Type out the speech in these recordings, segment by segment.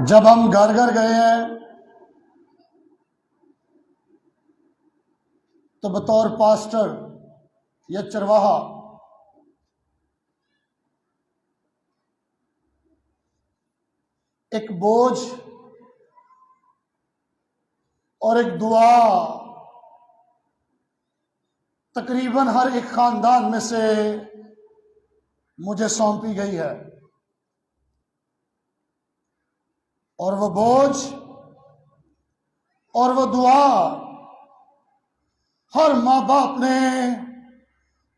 जब हम घर घर गए हैं तो बतौर पास्टर या चरवाहा एक बोझ और एक दुआ तकरीबन हर एक खानदान में से मुझे सौंपी गई है, और वह बोझ और वह दुआ हर माँ बाप ने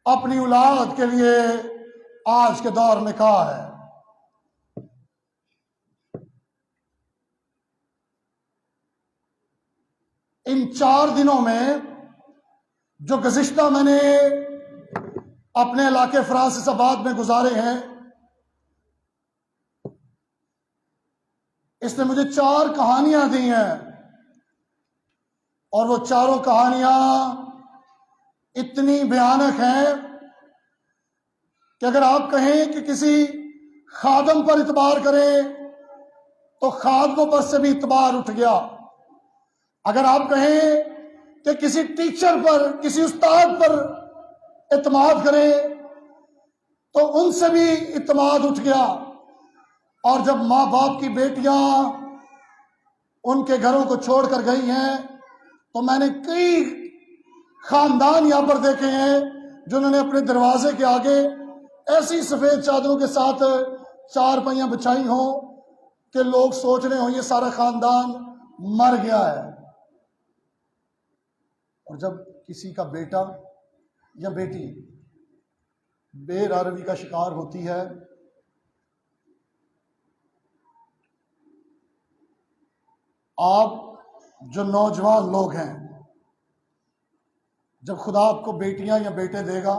अपनी औलाद के लिए आज के दौर में कहा है। इन 4 दिनों में जो गुज़िश्ता मैंने अपने इलाके फ्रांसिसाबाद में गुजारे हैं, इसने मुझे 4 कहानियां दी हैं, और वो चारों कहानियां इतनी भयानक हैं कि अगर आप कहें कि किसी खादम पर इतबार करें तो खादमों पर से भी इतबार उठ गया। अगर आप कहें कि किसी टीचर पर, किसी उस्ताद पर इत्माद करें तो उनसे भी इत्माद उठ गया। और जब माँ बाप की बेटियां उनके घरों को छोड़कर गई हैं तो मैंने कई खानदान यहां पर देखे हैं जिन्होंने अपने दरवाजे के आगे ऐसी सफेद चादरों के साथ 4 पहियां बिछाई हों कि लोग सोच रहे हो ये सारा खानदान मर गया है। और जब किसी का बेटा या बेटी बेरहमी का शिकार होती है आप जो नौजवान लोग हैं, जब खुदा आपको बेटियां या बेटे देगा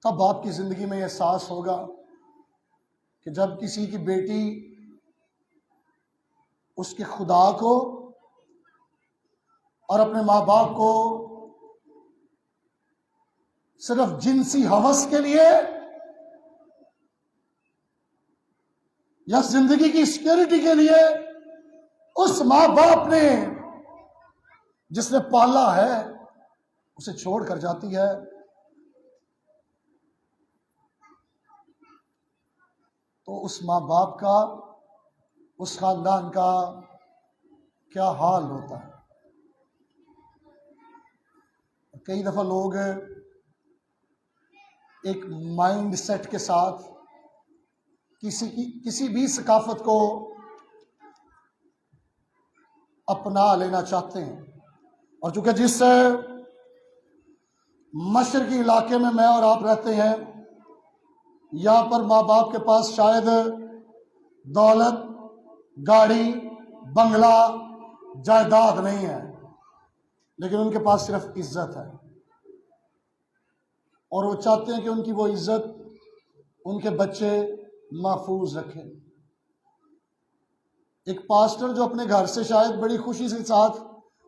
तब आपकी जिंदगी में एहसास होगा कि जब किसी की बेटी उसके खुदा को और अपने माँ बाप को सिर्फ जिनसी हवस के लिए या जिंदगी की सिक्योरिटी के लिए उस माँ बाप ने जिसने पाला है उसे छोड़ कर जाती है, तो उस माँ बाप का, उस खानदान का क्या हाल होता है। कई दफा लोग एक माइंड सेट के साथ किसी भी सकाफत को अपना लेना चाहते हैं, और चूंकि जिस मशरकी इलाके में मैं और आप रहते हैं, यहाँ पर माँ बाप के पास शायद दौलत, गाड़ी, बंगला, जायदाद नहीं है, लेकिन उनके पास सिर्फ इज्जत है, और वो चाहते हैं कि उनकी वो इज्जत उनके बच्चे महफूज रखें। एक पास्टर जो अपने घर से शायद बड़ी खुशी के साथ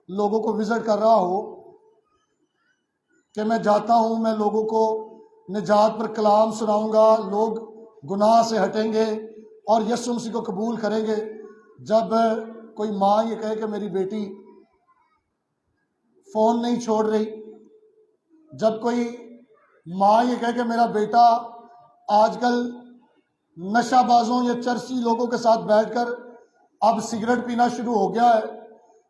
लोगों को विजिट कर रहा हो कि मैं जाता हूं, मैं लोगों को निजात पर कलाम सुनाऊंगा, लोग गुनाह से हटेंगे और यीशु मसीह को कबूल करेंगे। जब कोई माँ ये कहे कि मेरी बेटी फ़ोन नहीं छोड़ रही, जब कोई माँ ये कहे कि मेरा बेटा आजकल नशाबाजों या चर्सी लोगों के साथ बैठकर अब सिगरेट पीना शुरू हो गया है,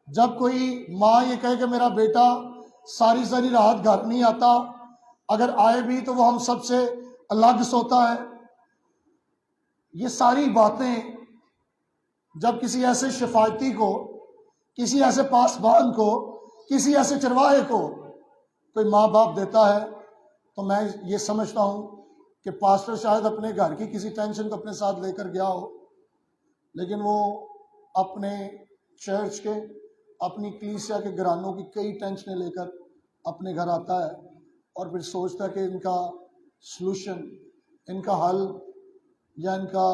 जब कोई माँ ये कहे कि मेरा बेटा सारी सारी रात घर नहीं आता, अगर आए भी तो वो हम सबसे अलग सोता है, ये सारी बातें जब किसी ऐसे शफायती को, किसी ऐसे पासबान को, किसी ऐसे चरवाहे को कोई माँ बाप देता है, तो मैं ये समझता हूँ कि पास्टर शायद अपने घर की किसी टेंशन को अपने साथ लेकर गया हो, लेकिन वो अपने चर्च के, अपनी कलीसिया के घरानों की कई टेंशनें लेकर अपने घर आता है, और फिर सोचता है कि इनका सलूशन, इनका हल या इनका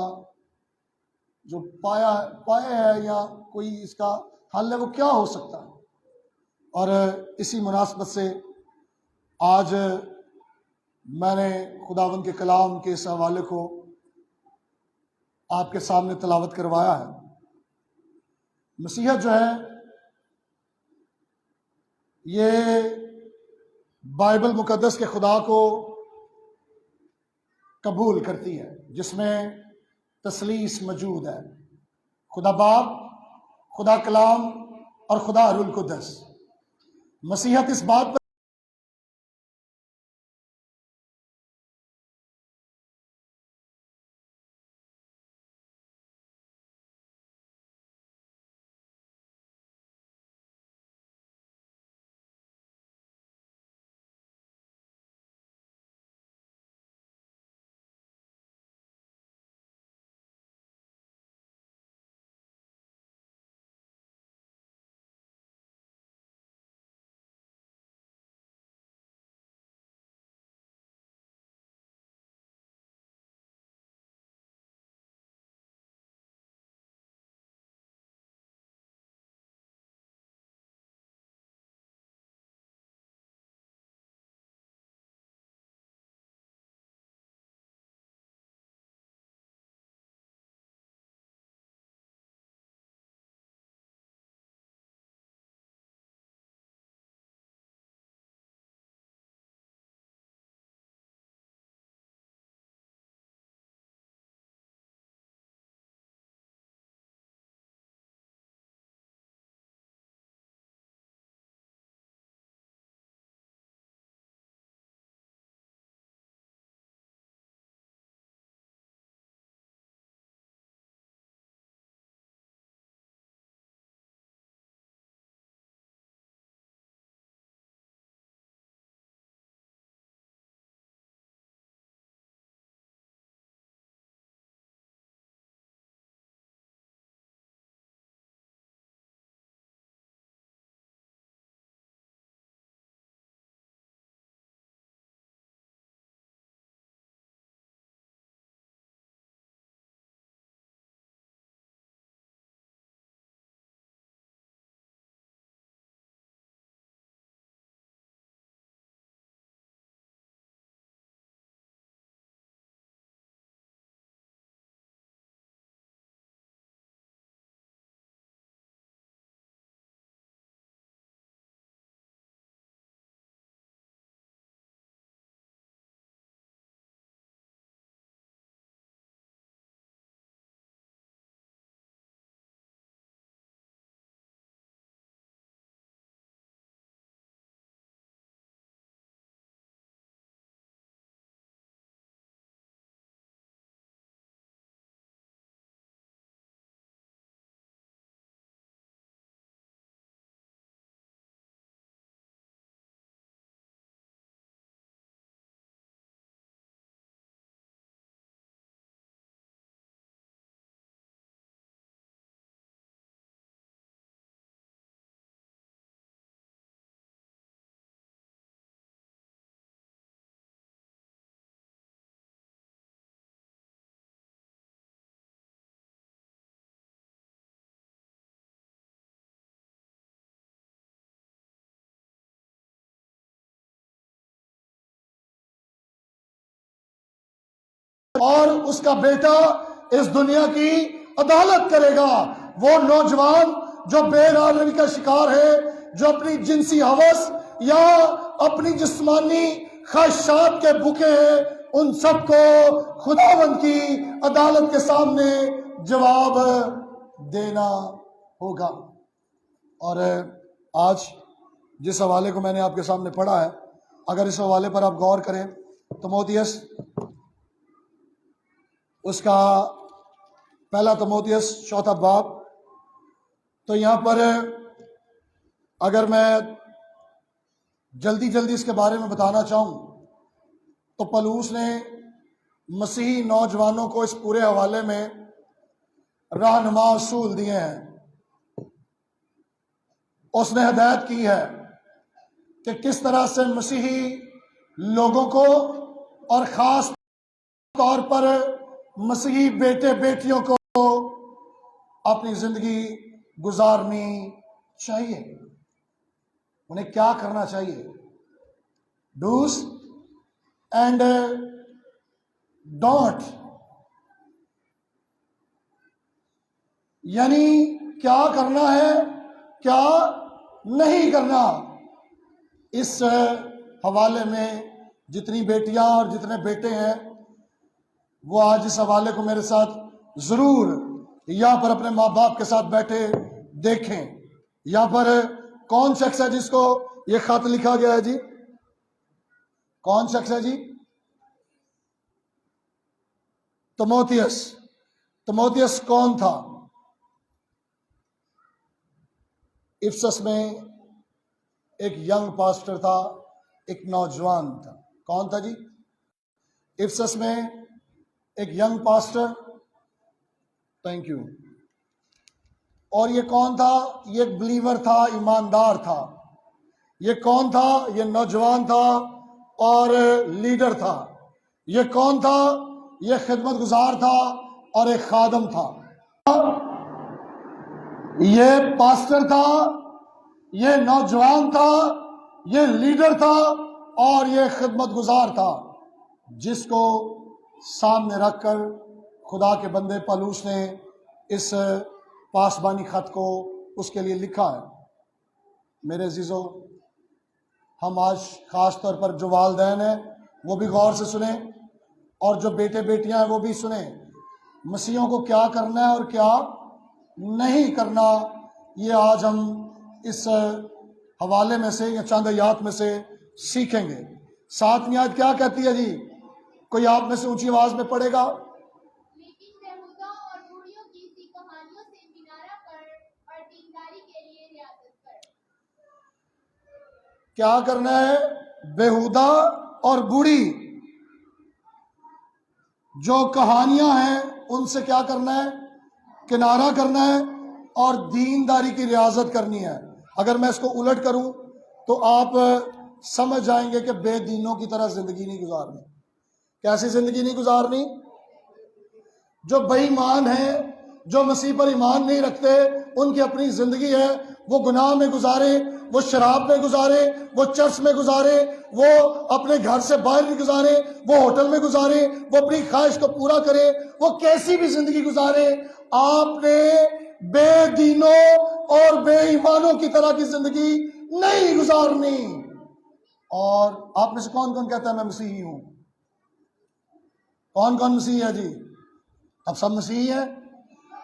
जो पाया है या कोई इसका हल है वो क्या हो सकता है। और इसी मुनासबत से आज मैंने खुदावंद के कलाम के इस हवाले को आपके सामने तलावत करवाया है। मसीहत जो है ये बाइबल मुकद्दस के खुदा को कबूल करती है, जिसमें तसलीस मौजूद है, खुदा बाप, खुदा कलाम और खुदा रुल कुद्दस। मसीहत इस बात पर और उसका बेटा इस दुनिया की अदालत करेगा। वो नौजवान जो बेरादरी का शिकार है, जो अपनी जिनसी हवस या अपनी जिस्मानी ख्वाहिशात के भूखे हैं, उन सबको खुदावंद की अदालत के सामने जवाब देना होगा। और आज जिस हवाले को मैंने आपके सामने पढ़ा है, अगर इस हवाले पर आप गौर करें तो तिमोथियस उसका पहला तिमोथियस चौथा बाब, तो यहाँ पर अगर मैं जल्दी जल्दी इसके बारे में बताना चाहूँ तो पलूस ने मसीही नौजवानों को इस पूरे हवाले में रहनुमा उसूल दिए हैं। उसने हिदायत की है कि किस तरह से मसीही लोगों को और ख़ास तौर पर मसीही बेटे बेटियों को अपनी ज़िंदगी गुजारनी चाहिए। उन्हें क्या करना चाहिए, डूज एंड डोंट। यानी क्या करना है, क्या नहीं करना। इस हवाले में जितनी बेटियां और जितने बेटे हैं वो आज इस हवाले को मेरे साथ जरूर यहाँ पर अपने माँ बाप के साथ बैठे देखें। यहाँ पर कौन शख्स है जिसको ये खत लिखा गया है जी? कौन शख्स है जी? तिमोथियस। तिमोथियस कौन था? इफसस में एक यंग पास्टर था, एक नौजवान था। कौन था जी? इफसस में एक यंग पास्टर। Thank you. और ये कौन था? ये एक बिलीवर था, ईमानदार था। ये कौन था? ये नौजवान था और लीडर था। ये कौन था? ये खिदमत गुजार था और एक खादम था। ये पास्टर था, ये नौजवान था, ये लीडर था और ये खिदमत गुजार था, जिसको सामने रखकर खुदा के बंदे पलूस ने इस पासबानी खत को उसके लिए लिखा है। मेरे अजीजों, हम आज खास तौर पर जो वालिदैन हैं वो भी गौर से सुने और जो बेटे बेटियां हैं वो भी सुने। मसीहों को क्या करना है और क्या नहीं करना, ये आज हम इस हवाले में से या चंद आयात में से सीखेंगे। साथ में आज क्या कहती है जी? कोई आप में से ऊंची आवाज में पढ़ेगा। लेकिन बेहुदा और बूढ़ियों की सी कहानियों से किनारा कर और दीनदारी के लिए रियासत कर। क्या करना है? बेहुदा और बूढ़ी जो कहानियां हैं उनसे क्या करना है? किनारा करना है और दीनदारी की रियासत करनी है। अगर मैं इसको उलट करूं तो आप समझ जाएंगे कि बेदीनों की तरह जिंदगी नहीं गुजारनी। कैसी जिंदगी नहीं गुजारनी? जो बेईमान हैं, जो मसीह पर ईमान नहीं रखते, उनकी अपनी जिंदगी है, वो गुनाह में गुजारे, वो शराब में गुजारे, वो चर्च में गुजारे, वो अपने घर से बाहर नहीं गुजारे, वो होटल में गुजारे, वो अपनी ख्वाहिश को पूरा करे, वो कैसी भी जिंदगी गुजारे, आपने बेदीनों और बेईमानों की तरह की जिंदगी नहीं गुजारनी। और आप में से कौन कौन कहता है मैं मसीही हूं? कौन कौन मसीही है जी? अब सब मसीही है।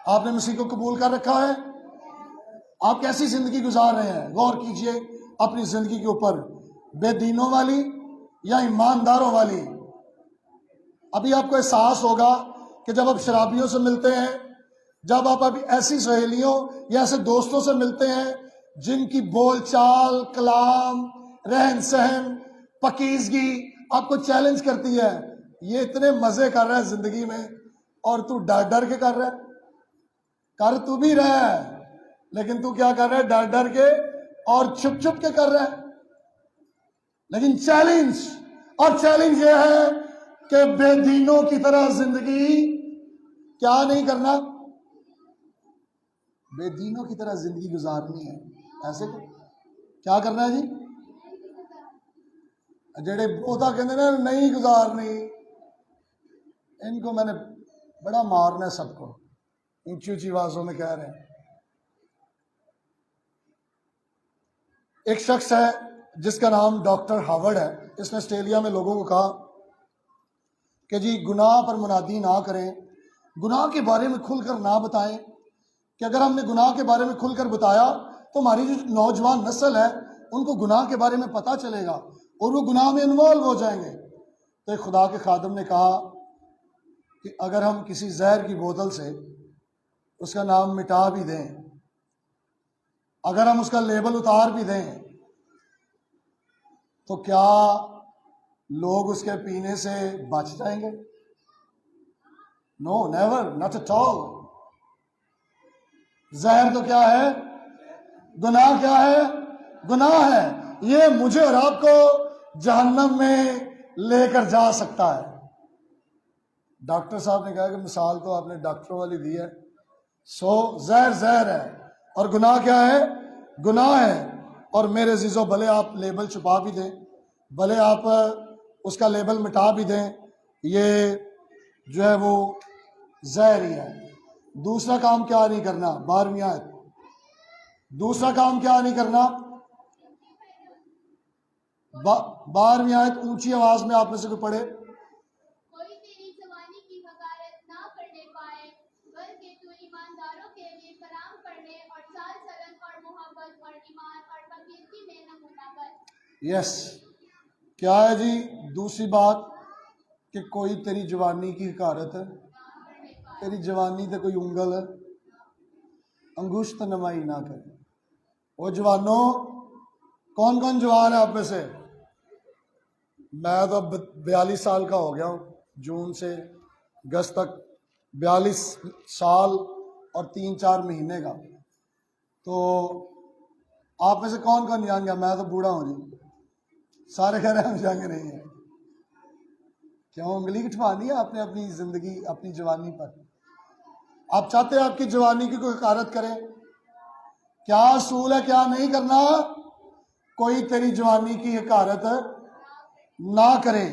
आपने मसीह को कबूल कर रखा है। आप कैसी जिंदगी गुजार रहे हैं? गौर कीजिए अपनी जिंदगी के ऊपर, बेदीनों वाली या ईमानदारों वाली। अभी आपको एहसास होगा कि जब आप शराबियों से मिलते हैं, जब आप अभी ऐसी सहेलियों या ऐसे दोस्तों से मिलते हैं जिनकी बोलचाल, कलाम, रहन सहन, पकीजगी आपको चैलेंज करती है, ये इतने मजे कर रहा है जिंदगी में और तू डर डर के कर रहा है। कर तू भी रहा है, लेकिन तू क्या कर रहा है? डर डर के और छुप छुप के कर रहा है। लेकिन चैलेंज ये है कि बेदीनों की तरह जिंदगी क्या नहीं करना? बेदीनों की तरह जिंदगी गुजारनी है। ऐसे क्या करना है जी? जेड़े बोता कहते ना नहीं गुजारनी, इनको मैंने बड़ा मारना है सबको। ऊंची ऊंची आवाजों में कह रहे हैं। एक शख्स है जिसका नाम डॉक्टर हावर्ड है। इसने ऑस्ट्रेलिया में लोगों को कहा कि जी गुनाह पर मुनादी ना करें, गुनाह के बारे में खुलकर ना बताएं, कि अगर हमने गुनाह के बारे में खुलकर बताया तो हमारी जो नौजवान नस्ल है उनको गुनाह के बारे में पता चलेगा और वो गुनाह में इन्वॉल्व हो जाएंगे। तो एक खुदा के खादम ने कहा कि अगर हम किसी जहर की बोतल से उसका नाम मिटा भी दें, अगर हम उसका लेबल उतार भी दें, तो क्या लोग उसके पीने से बच जाएंगे? No, never, not at all. जहर तो क्या है? गुनाह क्या है? गुनाह है। ये मुझे और आपको जहन्नम में लेकर जा सकता है। डॉक्टर साहब ने कहा कि मिसाल तो आपने डॉक्टरों वाली दी है। जहर है और गुनाह क्या है? गुनाह है। और मेरे अजीजों, भले आप लेबल छुपा भी दें, भले आप उसका लेबल मिटा भी दें, ये जो है वो जहर ही है। दूसरा काम क्या नहीं करना, 12वीं आयत। दूसरा काम क्या नहीं करना, 12वीं आयत ऊंची आवाज में आप में से कोई पढ़े। कोई तेरी जवानी की हकारत ना करने पाए, बल्कि तू ईमानदारों के लिए सलाम करने और चाल चलन और मोहब्बत और ईमान और पकीरगी में नमूना बन। यस, क्या है जी दूसरी बात कि कोई तेरी जवानी की हकारत है, तेरी जवानी ते कोई उंगल है, अंगुश्त नमाई ना करे। वो जवानों, कौन कौन जवान है आप में से? मैं तो अब 42 साल का हो गया हूँ, जून से अगस्त तक 42 साल और 3-4 महीने का। तो आप में से कौन कौन जान गया मैं तो बूढ़ा हूँ जी? सारे कह रहे हैं हम जाएंगे नहीं है। क्यों उंगली उठवानी है आपने अपनी जिंदगी, अपनी जवानी पर? आप चाहते हैं आपकी जवानी की कोई हकारत करे? क्या असूल है, क्या नहीं करना? कोई तेरी जवानी की हकारत ना करे।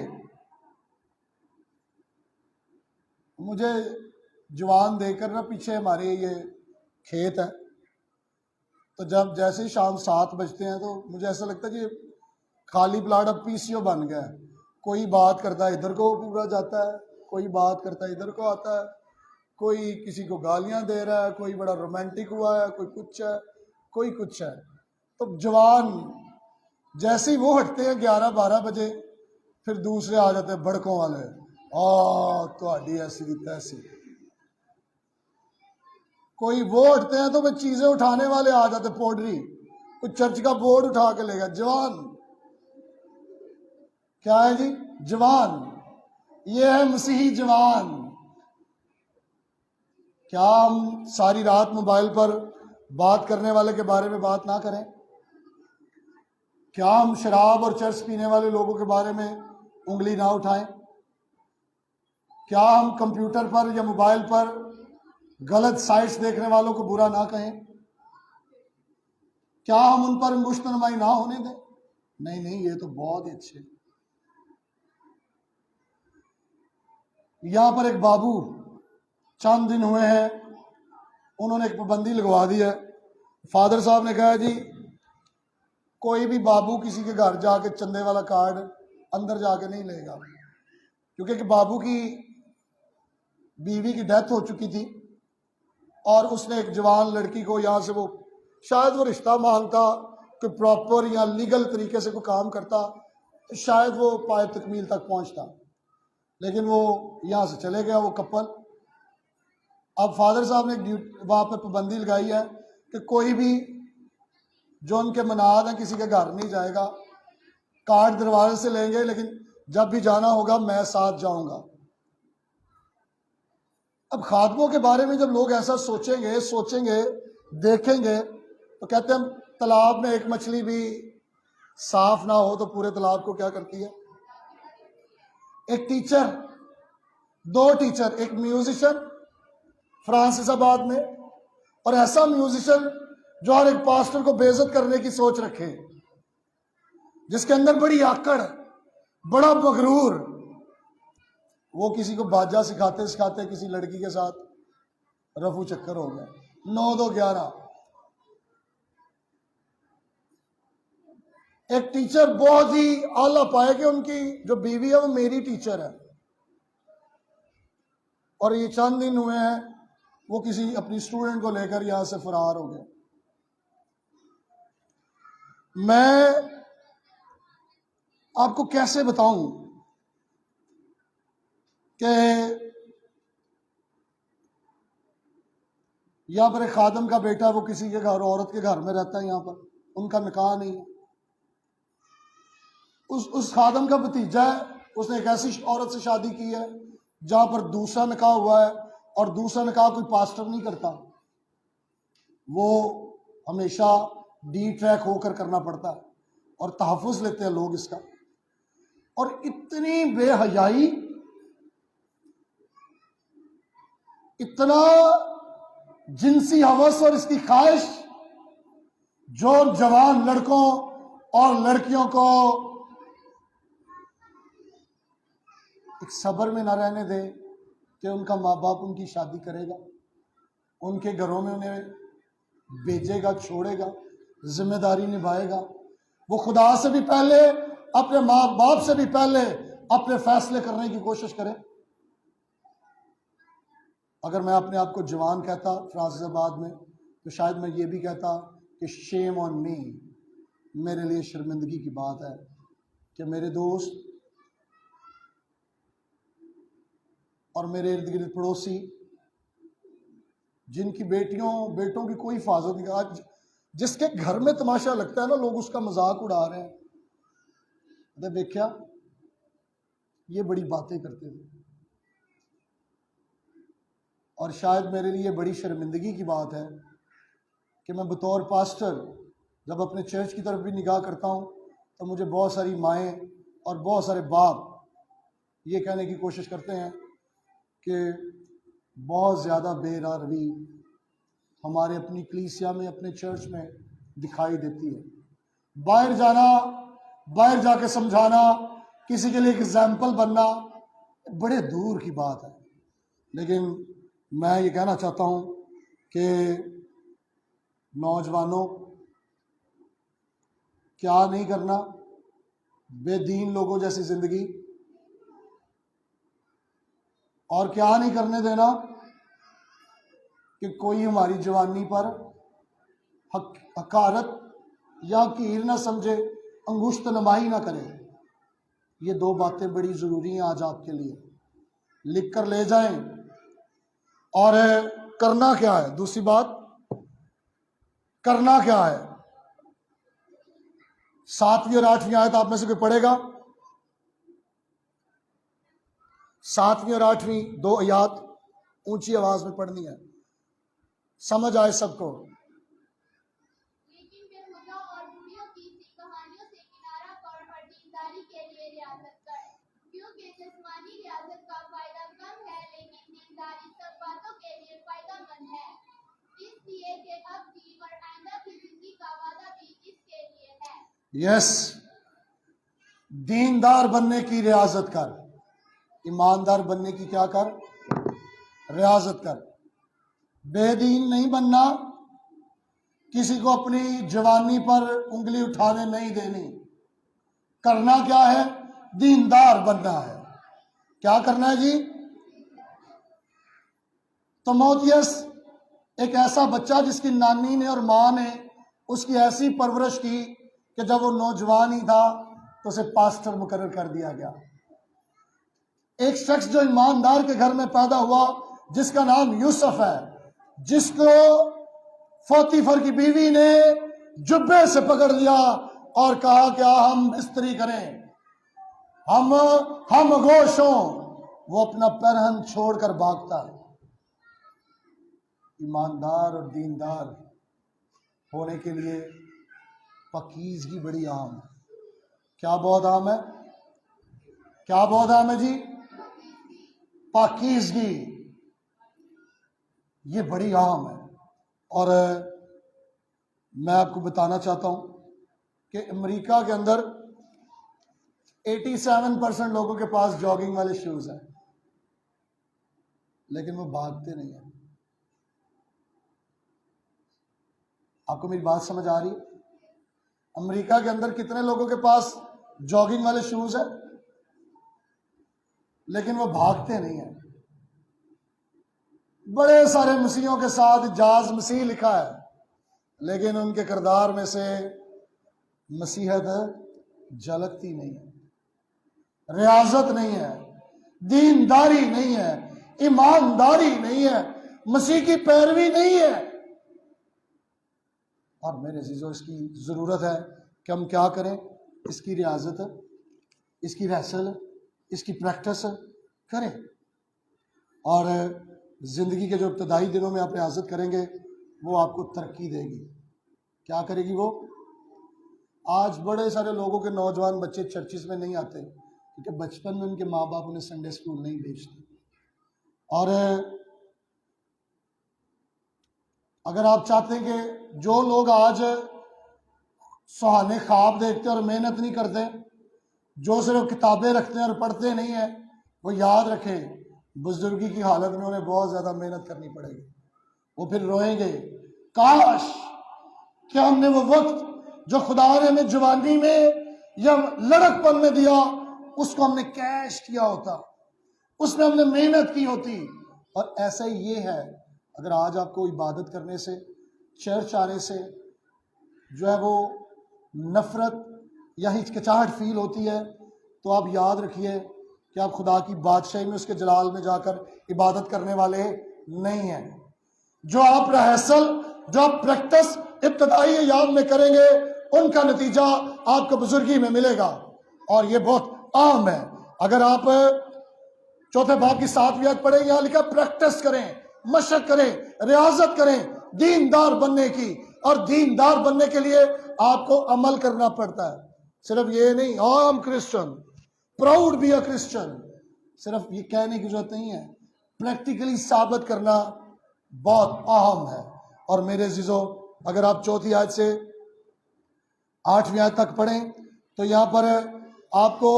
मुझे जवान देखकर ना, पीछे हमारे ये खेत है, तो जब जैसे ही शाम 7 बजते हैं तो मुझे ऐसा लगता है कि खाली प्लाट अब पीसीओ बन गया है। कोई बात करता है इधर को पूरा जाता है, कोई बात करता है इधर को आता है, कोई किसी को गालियां दे रहा है, कोई बड़ा रोमांटिक हुआ है, कोई कुछ है, कोई कुछ है। तो जवान जैसे ही वो हटते हैं 11-12 बजे, फिर दूसरे आ जाते हैं भड़कों वाले, तो ऐसी की तैसी। कोई वो हटते हैं तो वे चीजें उठाने वाले आ जाते, पोडरी, कोई चर्च का बोर्ड उठा के लेगा। जवान क्या है जी? जवान। ये है मसीही जवान। क्या हम सारी रात मोबाइल पर बात करने वाले के बारे में बात ना करें? क्या हम शराब और चर्च पीने वाले लोगों के बारे में उंगली ना उठाएं? क्या हम कंप्यूटर पर या मोबाइल पर गलत साइट्स देखने वालों को बुरा ना कहें? क्या हम उन पर मुश्तनमाई ना होने दें? नहीं नहीं, ये तो बहुत ही अच्छे। यहां पर एक बाबू, चंद दिन हुए हैं, उन्होंने एक पाबंदी लगवा दी है। फादर साहब ने कहा जी, कोई भी बाबू किसी के घर जाके चंदे वाला कार्ड अंदर जाके नहीं लेगा, क्योंकि एक बाबू की बीवी की डेथ हो चुकी थी और उसने एक जवान लड़की को यहाँ से, वो शायद वो रिश्ता मांगता, कोई प्रॉपर या लीगल तरीके से कोई काम करता तो शायद वो पाए तकमील तक पहुंचता, लेकिन वो यहाँ से चले गया वो कपल। अब फादर साहब ने वहाँ पर पाबंदी लगाई है कि कोई भी जो उनके मनाद हैं किसी के घर नहीं जाएगा। कार्ड दरवाजे से लेंगे, लेकिन जब भी जाना होगा मैं साथ जाऊंगा। अब खादमों के बारे में जब लोग ऐसा सोचेंगे देखेंगे, तो कहते हैं तालाब में एक मछली भी साफ ना हो तो पूरे तालाब को क्या करती है? एक टीचर, 2 टीचर, एक म्यूजिशियन फ्रांसिसाबाद में, और ऐसा म्यूजिशियन जो हर एक पास्टर को बेइज्जत करने की सोच रखे, जिसके अंदर बड़ी आकड़, बड़ा मगरूर, वो किसी को बाजा सिखाते सिखाते किसी लड़की के साथ रफू चक्कर हो गया। 9-2-11। एक टीचर बहुत ही आला पाए कि उनकी जो बीवी है वो मेरी टीचर है, और ये चंद दिन हुए हैं वो किसी अपनी स्टूडेंट को लेकर यहां से फरार हो गए। मैं आपको कैसे बताऊं कि यहां पर एक खादम का बेटा, वो किसी के घर, औरत के घर में रहता है, यहां पर उनका निकाह नहीं है। उस खादम का भतीजा है, उसने एक ऐसी औरत से शादी की है जहां पर दूसरा निकाह हुआ है, और दूसरा निकाह कोई पास्टर नहीं करता, वो हमेशा डी ट्रैक होकर करना पड़ता है, और तहफ़्फ़ुज़ लेते हैं लोग इसका। और इतनी बेहयाई, इतना जिनसी हवस और इसकी ख्वाहिश जो जवान लड़कों और लड़कियों को एक सब्र में ना रहने दे कि उनका माँ बाप उनकी शादी करेगा। उनके घरों में उन्हें भेजेगा, छोड़ेगा, जिम्मेदारी निभाएगा। वो खुदा से भी पहले, अपने माँ बाप से भी पहले अपने फैसले करने की कोशिश करें। अगर मैं अपने आप को जवान कहता फराजाबाद में, तो शायद मैं ये भी कहता कि शेम ऑन मी, मेरे लिए शर्मिंदगी की बात है कि मेरे दोस्त और मेरे इर्द गिर्द पड़ोसी, जिनकी बेटों की कोई हिफाजत नहीं, आज जिसके घर में तमाशा लगता है ना, लोग उसका मजाक उड़ा रहे हैं। तो देखा, ये बड़ी बातें करते थे। और शायद मेरे लिए बड़ी शर्मिंदगी की बात है कि मैं बतौर पास्टर जब अपने चर्च की तरफ भी निगाह करता हूँ, तो मुझे बहुत सारी माएँ और बहुत सारे बाप ये कहने की कोशिश करते हैं कि बहुत ज़्यादा बेरहमी हमारे अपनी कलीसिया में, अपने चर्च में दिखाई देती है। बाहर जाना, बाहर जाके समझाना, किसी के लिए एक एग्जाम्पल बनना बड़े दूर की बात है। लेकिन मैं ये कहना चाहता हूँ कि नौजवानों, क्या नहीं करना, बेदीन लोगों जैसी जिंदगी, और क्या नहीं करने देना कि कोई हमारी जवानी पर हकारत या कीर ना समझे, अंगुश्त नमाई ना करे। ये दो बातें बड़ी ज़रूरी हैं आज आपके लिए, लिख कर ले जाएं। और करना क्या है? दूसरी बात, करना क्या है? 7वीं और 8वीं आयत आप में से कोई पढ़ेगा? 7वीं और 8वीं 2 आयत ऊंची आवाज में पढ़नी है, समझ आए सबको। लेकिन फिर मुद्दा और बूढ़ियों की सी कहानियों से किनारा कर और दीनदारी के लिए रियासत कर, क्योंकि जिस्मानी रियासत का फायदा कम है, लेकिन दीनदारी सब बातों के लिए फायदेमंद है, इसलिए कि अब की और आइंदा की जिंदगी का वादा भी इसके लिए है। यस, दीनदार बनने की रियासत कर, ईमानदार बनने की क्या कर? रियासत कर। बेदीन नहीं बनना, किसी को अपनी जवानी पर उंगली उठाने नहीं देनी। करना क्या है? दीनदार बनना है। क्या करना है जी? तिमोथियस एक ऐसा बच्चा जिसकी नानी ने और माँ ने उसकी ऐसी परवरिश की कि जब वो नौजवान ही था तो उसे पास्टर मुकर्रर कर दिया गया। एक शख्स जो ईमानदार के घर में पैदा हुआ, जिसका नाम यूसुफ है, जिसको फौतीफर की बीवी ने जुब्बे से पकड़ लिया और कहा क्या हम इस्त्री करें, हम गोश हों, वो अपना पैरहन छोड़कर भागता है। ईमानदार और दीनदार होने के लिए पाकीज़गी बड़ी आम है। क्या बहुत आम है? क्या बहुत आम है जी? पाकीज़गी, ये बड़ी आम है। और मैं आपको बताना चाहता हूं कि अमेरिका के अंदर 87% लोगों के पास जॉगिंग वाले शूज हैं, लेकिन वो भागते नहीं हैं। आपको मेरी बात समझ आ रही है? अमेरिका के अंदर कितने लोगों के पास जॉगिंग वाले शूज हैं, लेकिन वो भागते नहीं हैं। बड़े सारे मसीहों के साथ जाज मसीह लिखा है, लेकिन उनके किरदार में से मसीहत झलकती नहीं है, रियाजत नहीं है, दीनदारी नहीं है, ईमानदारी नहीं है, मसीह की पैरवी नहीं है। और मेरे अजीजों, इसकी ज़रूरत है कि हम क्या करें? इसकी रियाजत, इसकी रहसल, इसकी प्रैक्टिस करें। और ज़िंदगी के जो इब्तदाई दिनों में आप रियाजत करेंगे, वो आपको तरक्की देगी। क्या करेगी वो? आज बड़े सारे लोगों के नौजवान बच्चे चर्चिस में नहीं आते क्योंकि बचपन में उनके माँ बाप उन्हें संडे स्कूल नहीं भेजते। और अगर आप चाहते हैं कि जो लोग आज सुहाने ख्वाब देखते और मेहनत नहीं करते, जो सिर्फ किताबें रखते हैं और पढ़ते नहीं हैं, वो याद रखें बुजुर्गी की हालत में उन्हें बहुत ज़्यादा मेहनत करनी पड़ेगी। वो फिर रोएंगे, काश कि हमने वो वक्त जो खुदा ने हमें जवानी में या लड़कपन में दिया, उसको हमने कैश किया होता, उसमें हमने मेहनत की होती। और ऐसा ही ये है, अगर आज आपको इबादत करने से, चर्च आने से जो है वो नफरत या हिचकिचाहट फील होती है, तो आप याद रखिए कि आप खुदा की बादशाही में, उसके जलाल में जाकर इबादत करने वाले नहीं हैं। जो आप रिहर्सल, जो आप प्रैक्टिस इब्तदाई अय्याम में करेंगे, उनका नतीजा आपको बुजुर्गी में मिलेगा। और ये बहुत आम है। अगर आप चौथे बाब की 7वीं आयत पढ़ें, यहां लिखा प्रैक्टिस करें, मशक करें, रियाजत करें दीनदार बनने की। और दीनदार बनने के लिए आपको अमल करना पड़ता है। सिर्फ ये नहीं, I am Christian, proud be a Christian, सिर्फ ये कहने की जरूरत नहीं है, प्रैक्टिकली साबित करना बहुत अहम है। और मेरे अजीजों, अगर आप 4वीं आयत से 8वीं आयत तक पढ़ें तो यहां पर आपको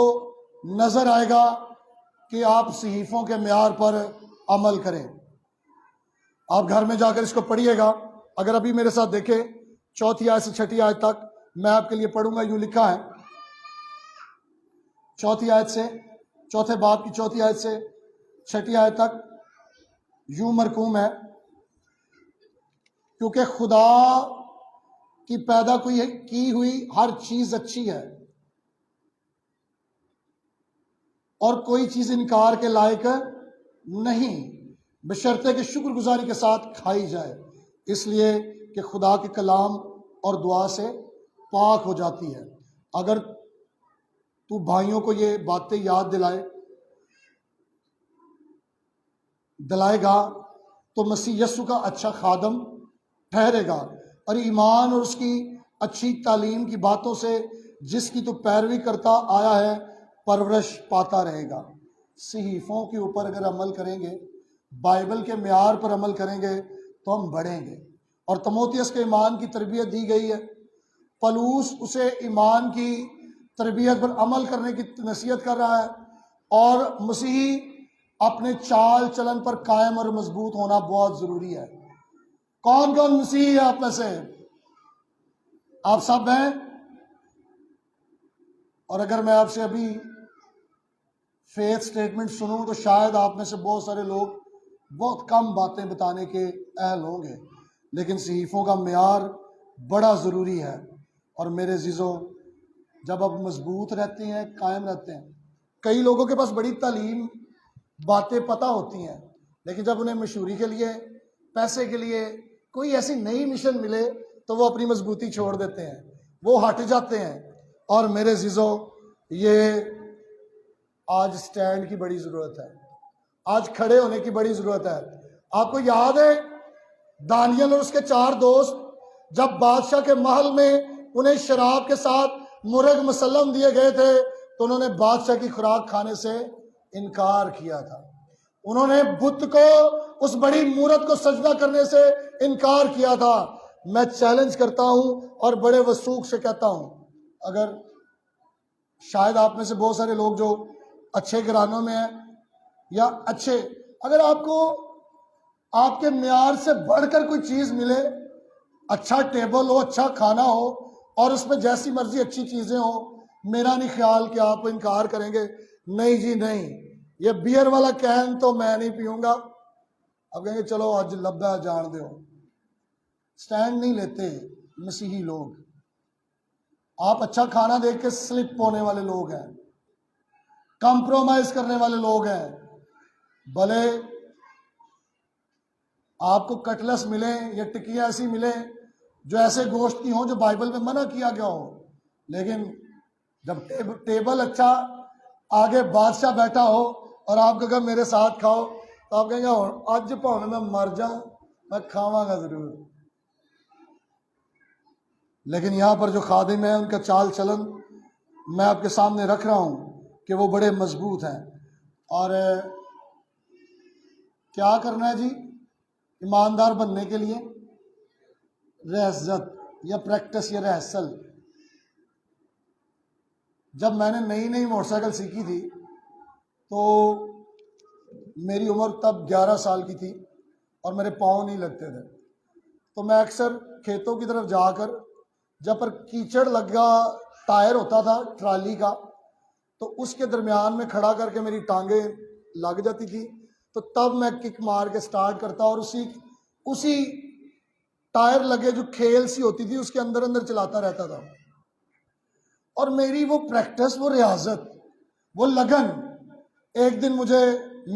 नजर आएगा कि आप सहीफों के म्यार पर अमल करें। आप घर में जाकर इसको पढ़िएगा। अगर अभी मेरे साथ देखें 4वीं आयत से 6वीं आयत तक, मैं आपके लिए पढ़ूंगा। यूं लिखा है 4वीं आयत से, चौथे बाब की 4वीं आयत से 6वीं आयत तक यूं मरकूम है, क्योंकि खुदा की पैदा की हुई हर चीज अच्छी है और कोई चीज इनकार के लायक नहीं, बशर्ते कि शुक्रगुजारी के साथ खाई जाए, इसलिए कि खुदा के कलाम और दुआ से पाक हो जाती है। अगर तू भाइयों को ये बातें याद दिलाएगा तो मसीह यस्सु का अच्छा खादम ठहरेगा और ईमान और उसकी अच्छी तालीम की बातों से जिसकी तू पैरवी करता आया है परवरिश पाता रहेगा। सहीफों के ऊपर अगर अमल करेंगे, बाइबल के म्यार पर अमल करेंगे तो हम बढ़ेंगे। और तीमुथियुस के ईमान की तरबियत दी गई है। पलूस उसे ईमान की तरबियत पर अमल करने की नसीहत कर रहा है। और मसीही अपने चाल चलन पर कायम और मजबूत होना बहुत जरूरी है। कौन कौन मसीही है आप में से? आप सब हैं। और अगर मैं आपसे अभी फेथ स्टेटमेंट सुनूं तो शायद आप में से बहुत सारे लोग बहुत कम बातें बताने के अहल होंगे, लेकिन सहीफों का म्यार बड़ा ज़रूरी है। और मेरे अजीज़ों, जब आप मजबूत रहते हैं, कायम रहते हैं, कई लोगों के पास बड़ी तालीम, बातें पता होती हैं, लेकिन जब उन्हें मशहूरी के लिए, पैसे के लिए कोई ऐसी नई मिशन मिले तो वो अपनी मजबूती छोड़ देते हैं, वो हट जाते हैं। और मेरे अजीज़ों, ये आज स्टैंड की बड़ी ज़रूरत है, आज खड़े होने की बड़ी ज़रूरत है। आपको याद है दानियल और उसके 4 दोस्त जब बादशाह के महल में उन्हें शराब के साथ मुर्ग मुसल्लम दिए गए थे तो उन्होंने बादशाह की खुराक खाने से इनकार किया था। उन्होंने बुत को, उस बड़ी मूरत को सजदा करने से इनकार किया था। मैं चैलेंज करता हूं और बड़े वसूख से कहता हूं, अगर शायद आप में से बहुत सारे लोग जो अच्छे घरानों में हैं या अच्छे, अगर आपको आपके म्यार से बढ़कर कोई चीज मिले, अच्छा टेबल हो, अच्छा खाना हो और उसमें जैसी मर्जी अच्छी चीजें हो, मेरा नहीं ख्याल कि आप इनकार करेंगे, नहीं जी नहीं, ये बियर वाला कैन तो मैं नहीं पीऊंगा। अब कहेंगे चलो आज लब्बा जान दो। स्टैंड नहीं लेते मसीही लोग। आप अच्छा खाना देख के स्लिप होने वाले लोग हैं, कंप्रोमाइज करने वाले लोग हैं। भले आपको कटलस मिले या टिकियां ऐसी मिले जो ऐसे गोश्त की हो जो बाइबल में मना किया गया हो, लेकिन जब टेबल अच्छा, आगे बादशाह बैठा हो और आप कहें मेरे साथ खाओ, तो आप कहेंगे आज भावे मैं मर जाऊं, मैं खावांगा जरूर। लेकिन यहां पर जो खादिम है उनका चाल चलन मैं आपके सामने रख रहा हूं कि वो बड़े मजबूत हैं। और क्या करना है जी ईमानदार बनने के लिए? रियाजत या प्रैक्टिस या रिहर्सल। जब मैंने नई नई मोटरसाइकिल सीखी थी तो मेरी उम्र तब 11 साल की थी और मेरे पाँव नहीं लगते थे। तो मैं अक्सर खेतों की तरफ जाकर जब पर कीचड़ लगा टायर होता था ट्राली का, तो उसके दरमियान में खड़ा करके मेरी टांगें लग जाती थी, तो तब मैं किक मार के स्टार्ट करता और उसी टायर लगे जो खेल सी होती थी उसके अंदर अंदर चलाता रहता था। और मेरी वो प्रैक्टिस, वो रियाजत, वो लगन एक दिन मुझे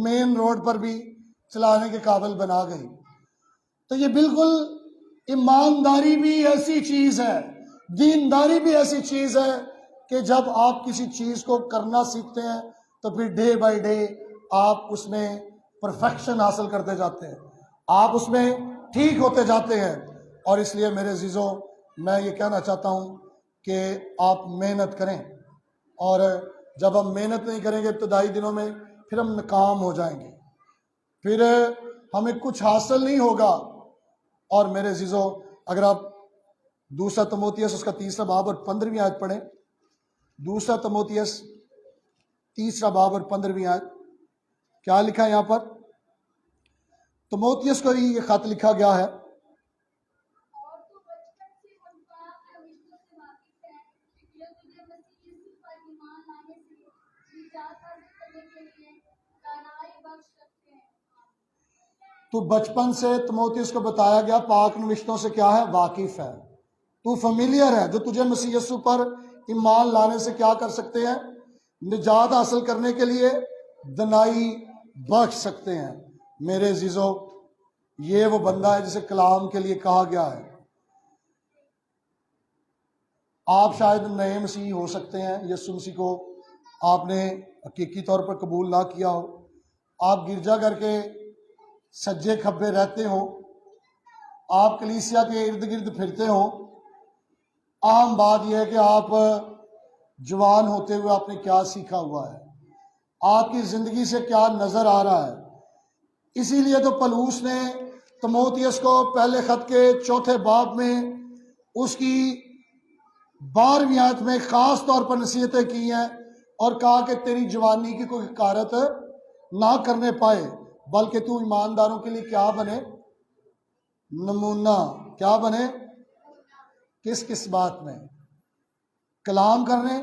मेन रोड पर भी चलाने के काबिल बना गई। तो ये बिल्कुल ईमानदारी भी ऐसी चीज है, दीनदारी भी ऐसी चीज है कि जब आप किसी चीज को करना सीखते हैं तो फिर डे बाय डे आप उसमें परफेक्शन हासिल करते जाते हैं, आप उसमें ठीक होते जाते हैं। और इसलिए मेरे अजीजों, मैं ये कहना चाहता हूँ कि आप मेहनत करें, और जब हम मेहनत नहीं करेंगे इब्तदाई दिनों में, फिर हम नाकाम हो जाएंगे, फिर हमें कुछ हासिल नहीं होगा। और मेरे अजीजों, अगर आप दूसरा तमोथियस उसका 3 बाब और 15वीं आयत पढ़ें, दूसरा तमोथियस 3 बाब और 15वीं आयत, क्या लिखा है यहाँ पर? तमोथियस को ये खत लिखा गया है, और तू बचपन से उन पाक रविशों से वाकिफ है जो तुझे मसीह यीशु पर ईमान लाने से निजात हासिल करने के लिए दानाई बख्श सकते हैं। तो बचपन से तमोथियस को बताया गया पाक नविश्तों से क्या है? वाकिफ है, तू फेमिलियर है, जो तुझे मसीह यीशु पर ईमान लाने से क्या कर सकते हैं? निजात हासिल करने के लिए दनाई बख्श सकते हैं। मेरे अजीजों, ये वो बंदा है जिसे कलाम के लिए कहा गया है। आप शायद नए मसीह हो सकते हैं, यीशु मसीह को आपने हकीकी तौर पर कबूल ना किया हो, आप गिरजाघर के सज्जे खब्बे रहते हो, आप कलीसिया के इर्द गिर्द फिरते हो। आम बात यह है कि आप जवान होते हुए आपने क्या सीखा हुआ है, आपकी जिंदगी से क्या नजर आ रहा है। इसीलिए तो पलूस ने तमोथियस को पहले खत के 4 बाब में उसकी 12वीं आयत में खास तौर पर नसीहतें की हैं और कहा कि तेरी जवानी की कोई हकारत ना करने पाए, बल्कि तू ईमानदारों के लिए क्या बने? नमूना। क्या बने? किस किस बात में? कलाम करने,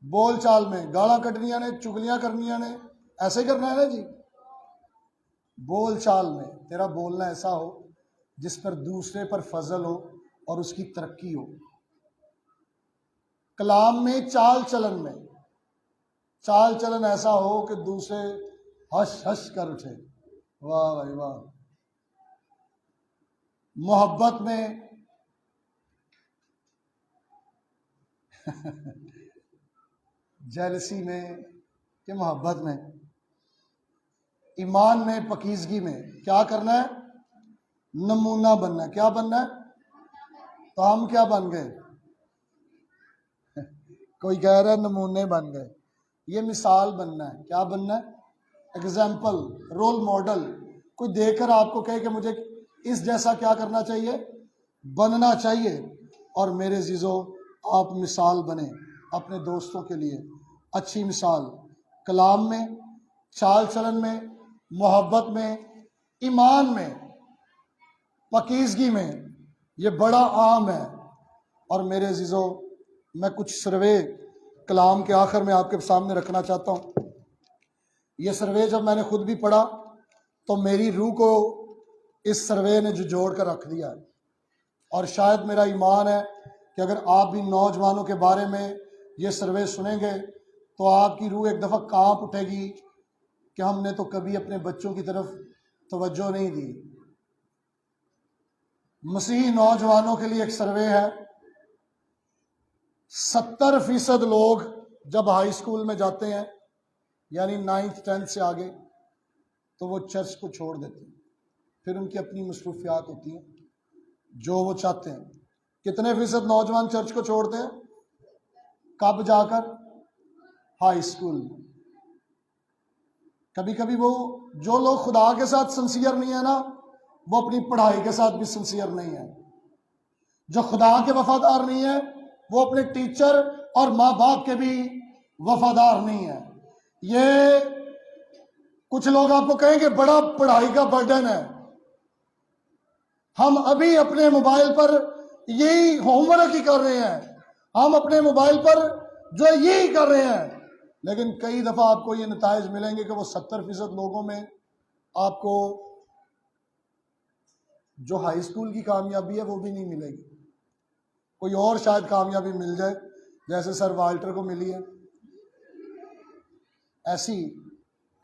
बोल चाल में, गाला कटनिया ने, चुगलियां करनिया ने, ऐसे ही करना है ना जी। बोल चाल में तेरा बोलना ऐसा हो जिस पर दूसरे पर फजल हो और उसकी तरक्की हो। कलाम में चाल चलन में, चाल चलन ऐसा हो कि दूसरे हंस हंस कर उठे, वाह भाई वाह। मोहब्बत में जेलसी में कि मोहब्बत में, ईमान में, पकीजगी में क्या करना है? नमूना बनना है। क्या बनना है? तो हम क्या बन गए? कोई कह रहा है नमूने बन गए। ये मिसाल बनना है। क्या बनना है? Example, role model. कोई देखकर आपको कहे कि मुझे इस जैसा क्या करना चाहिए? बनना चाहिए। और मेरे अजीजों, आप मिसाल बने अपने दोस्तों के लिए, अच्छी मिसाल कलाम में, चाल चलन में, मोहब्बत में, ईमान में, पकीजगी में। ये बड़ा आम है। और मेरे अजीजों, मैं कुछ सर्वे कलाम के आखिर में आपके सामने रखना चाहता हूँ। ये सर्वे जब मैंने खुद भी पढ़ा तो मेरी रूह को इस सर्वे ने जोड़ कर रख दिया है। और शायद मेरा ईमान है कि अगर आप भी नौजवानों के बारे में ये सर्वे सुनेंगे तो आपकी रूह एक दफ़ा कांप उठेगी कि हमने तो कभी अपने बच्चों की तरफ तवज्जो नहीं दी। मसीही नौजवानों के लिए एक सर्वे है। 70% लोग जब हाई स्कूल में जाते हैं, यानी 9th 10th से आगे, तो वो चर्च को छोड़ देते हैं। फिर उनकी अपनी मसरूफियात होती हैं जो वो चाहते हैं। कितने फीसद नौजवान चर्च को छोड़ते हैं? कब जाकर? High school. कभी कभी वो जो लोग खुदा के साथ सिंसियर नहीं है ना, वो अपनी पढ़ाई के साथ भी सिंसियर नहीं है। जो खुदा के वफादार नहीं है वो अपने टीचर और माँ बाप के भी वफादार नहीं है। ये कुछ लोग आपको कहेंगे बड़ा पढ़ाई का बर्डन है। हम अभी अपने मोबाइल पर यही होमवर्क ही कर रहे हैं, हम अपने मोबाइल पर जो है यही कर रहे हैं, लेकिन कई दफा आपको ये नताइज मिलेंगे कि वो 70% लोगों में आपको जो हाई स्कूल की कामयाबी है वो भी नहीं मिलेगी। कोई और शायद कामयाबी मिल जाए, जैसे सर वाल्टर को मिली है, ऐसी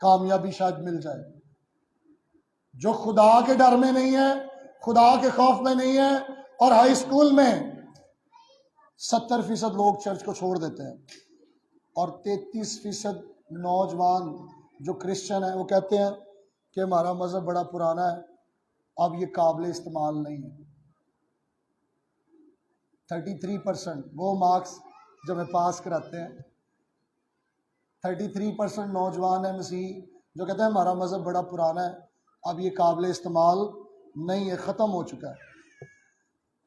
कामयाबी शायद मिल जाए। जो खुदा के डर में नहीं है, खुदा के खौफ में नहीं है, और हाई स्कूल में 70% लोग चर्च को छोड़ देते हैं, और 33% नौजवान जो क्रिश्चियन है वो कहते हैं कि हमारा मजहब बड़ा पुराना है, अब ये काबिल इस्तेमाल नहीं है। 33% वो मार्क्स जो हमें पास कराते हैं, 33% नौजवान है मसीही जो कहते हैं हमारा मजहब बड़ा पुराना है, अब ये काबिल इस्तेमाल नहीं है, ख़त्म हो चुका है।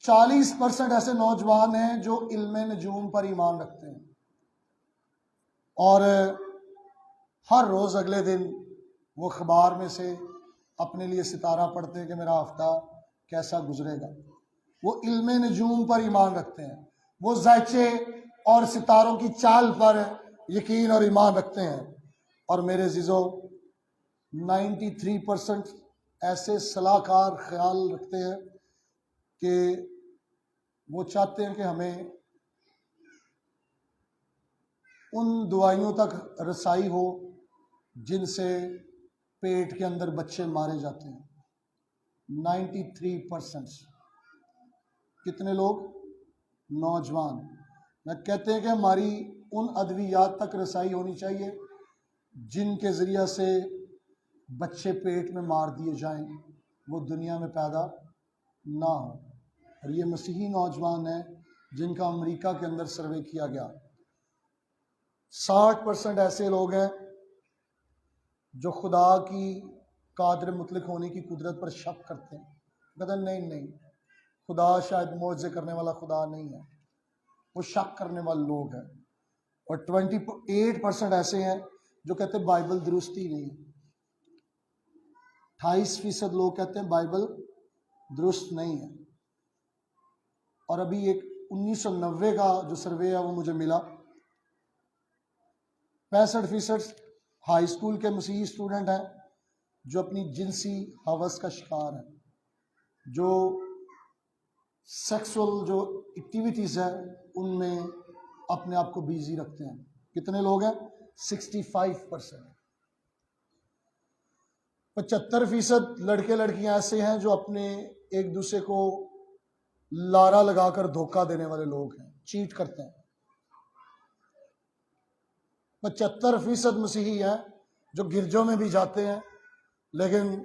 40% ऐसे नौजवान हैं जो इल्म नजूम पर ईमान रखते हैं, और हर रोज़ अगले दिन वो अखबार में से अपने लिए सितारा पढ़ते हैं कि मेरा हफ्ता कैसा गुजरेगा। वो इल्म नजूम पर ईमान रखते हैं, वो ज़ायचे और सितारों की चाल पर यकीन और ईमान रखते हैं। और मेरे अज़ीज़ों, 93% ऐसे सलाहकार ख्याल रखते हैं कि वो चाहते हैं कि हमें उन दवाइयों तक रसाई हो जिनसे पेट के अंदर बच्चे मारे जाते हैं। 93% कितने लोग? नौजवान। मैं कहते हैं कि हमारी उन अद्वियात तक रसाई होनी चाहिए जिनके ज़रिया से बच्चे पेट में मार दिए जाएं, वो दुनिया में पैदा ना हो। और ये मसीही नौजवान हैं जिनका अमेरिका के अंदर सर्वे किया गया। 60% ऐसे लोग हैं जो खुदा की कादिर मुतलक होने की कुदरत पर शक करते हैं, कहते हैं नहीं, खुदा शायद मौजे करने वाला खुदा नहीं है, वो शक करने वाले लोग हैं। और 28% ऐसे हैं जो कहते हैं बाइबल दुरुस्त ही नहीं है। 28% लोग कहते हैं बाइबल दुरुस्त नहीं है। और अभी एक 1990 का जो सर्वे है वो मुझे मिला, 65% हाई स्कूल के मसीही स्टूडेंट हैं जो अपनी जिनसी हवस का शिकार हैं, जो सेक्सुअल जो एक्टिविटीज़ है उनमें अपने आप को बिजी रखते हैं। कितने लोग हैं? 65%। 75% लड़के लड़कियां ऐसे हैं जो अपने एक दूसरे को लारा लगाकर धोखा देने वाले लोग हैं, चीट करते हैं। 75% मसीही हैं जो गिरजों में भी जाते हैं, लेकिन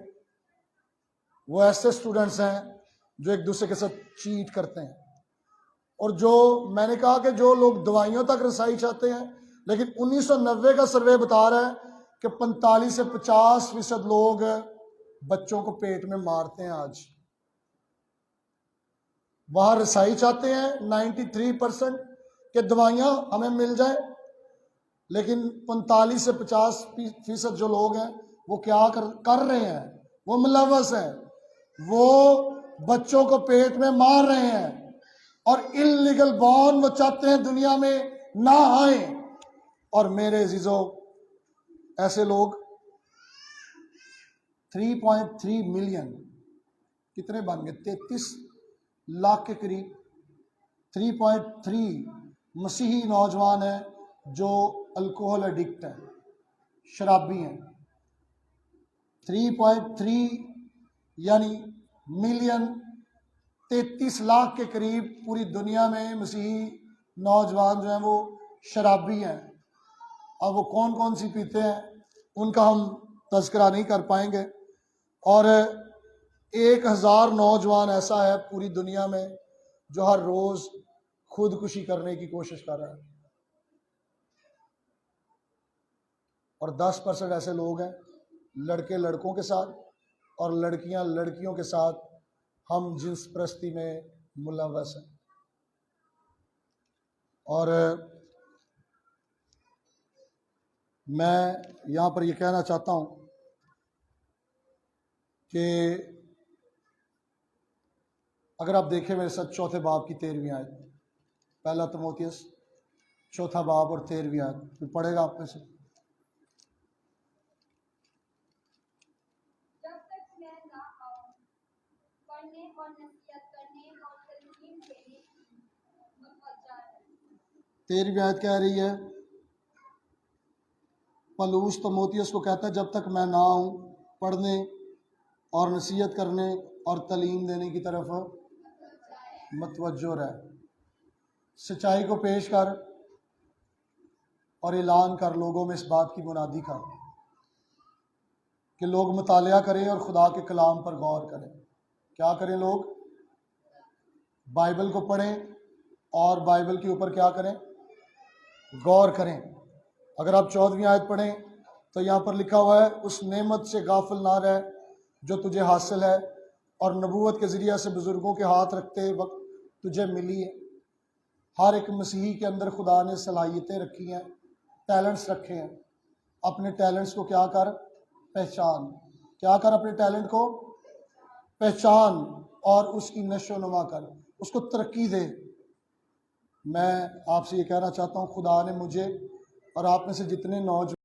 वो ऐसे स्टूडेंट्स हैं जो एक दूसरे के साथ चीट करते हैं। और जो मैंने कहा कि जो लोग दवाइयों तक रसाई चाहते हैं, लेकिन 1990 का सर्वे बता रहा है कि 45 से 50% लोग बच्चों को पेट में मारते हैं। आज वहां रसाई चाहते हैं 93% के दवाइयां हमें मिल जाए, लेकिन 45 से 50% जो लोग हैं वो क्या कर रहे हैं? वो मुलव्वस हैं, वो बच्चों को पेट में मार रहे हैं, और इल्लीगल बॉर्न वो चाहते हैं दुनिया में ना आए। और मेरे अजीजों, ऐसे लोग 3.3 मिलियन, कितने बन गए? 33 लाख के करीब 3.3 मसीही नौजवान हैं जो अल्कोहल एडिक्ट हैं, शराबी हैं। 3.3 यानी मिलियन, 33 लाख के करीब पूरी दुनिया में मसीही नौजवान जो हैं वो शराबी हैं। अब वो कौन कौन सी पीते हैं उनका हम तज़किरा नहीं कर पाएंगे। और 1000 नौजवान ऐसा है पूरी दुनिया में जो हर रोज़ खुदकुशी करने की कोशिश कर रहा है, और 10% ऐसे लोग हैं लड़के लड़कों के साथ और लड़कियां लड़कियों के साथ हम जिन्स परस्ती में मुलव्वस हैं। और मैं यहाँ पर यह कहना चाहता हूँ कि अगर आप देखें मेरे साथ चौथे बाब की 13वीं आयत, पहला तिमोथियस चौथा बाब और 13वीं आयत, कोई पढ़ेगा आप में से? जब तक मैं ना आऊं पढ़ने और नसीहत करने और तालीम देने मुतवज्जा रहे। 13वीं आयत कह रही है, पौलुस तिमोथियस को कहता है जब तक मैं ना आऊं पढ़ने और नसीहत करने और तालीम देने की तरफ मतवज्जो रहे। सच्चाई को पेश कर और ऐलान कर लोगों में इस बात की मुनादी कर कि लोग मुतालिया करें और खुदा के कलाम पर गौर करें। क्या करें लोग? बाइबल को पढ़ें और बाइबल के ऊपर क्या करें? गौर करें। अगर आप 14वीं आयत पढ़ें तो यहाँ पर लिखा हुआ है, उस नेमत से गाफिल ना रह जो तुझे हासिल है और नबूवत के ज़रिए से बुज़ुर्गों के हाथ रखते वक्त तुझे मिली है। हर एक मसीही के अंदर खुदा ने सलाहियतें रखी हैं, टैलेंट्स रखे हैं। अपने टैलेंट्स को क्या कर? पहचान। क्या कर? अपने टैलेंट को पहचान और उसकी नशो नुमा कर, उसको तरक्की दे। मैं आपसे ये कहना चाहता हूँ, खुदा ने मुझे और आप में से जितने नौजवान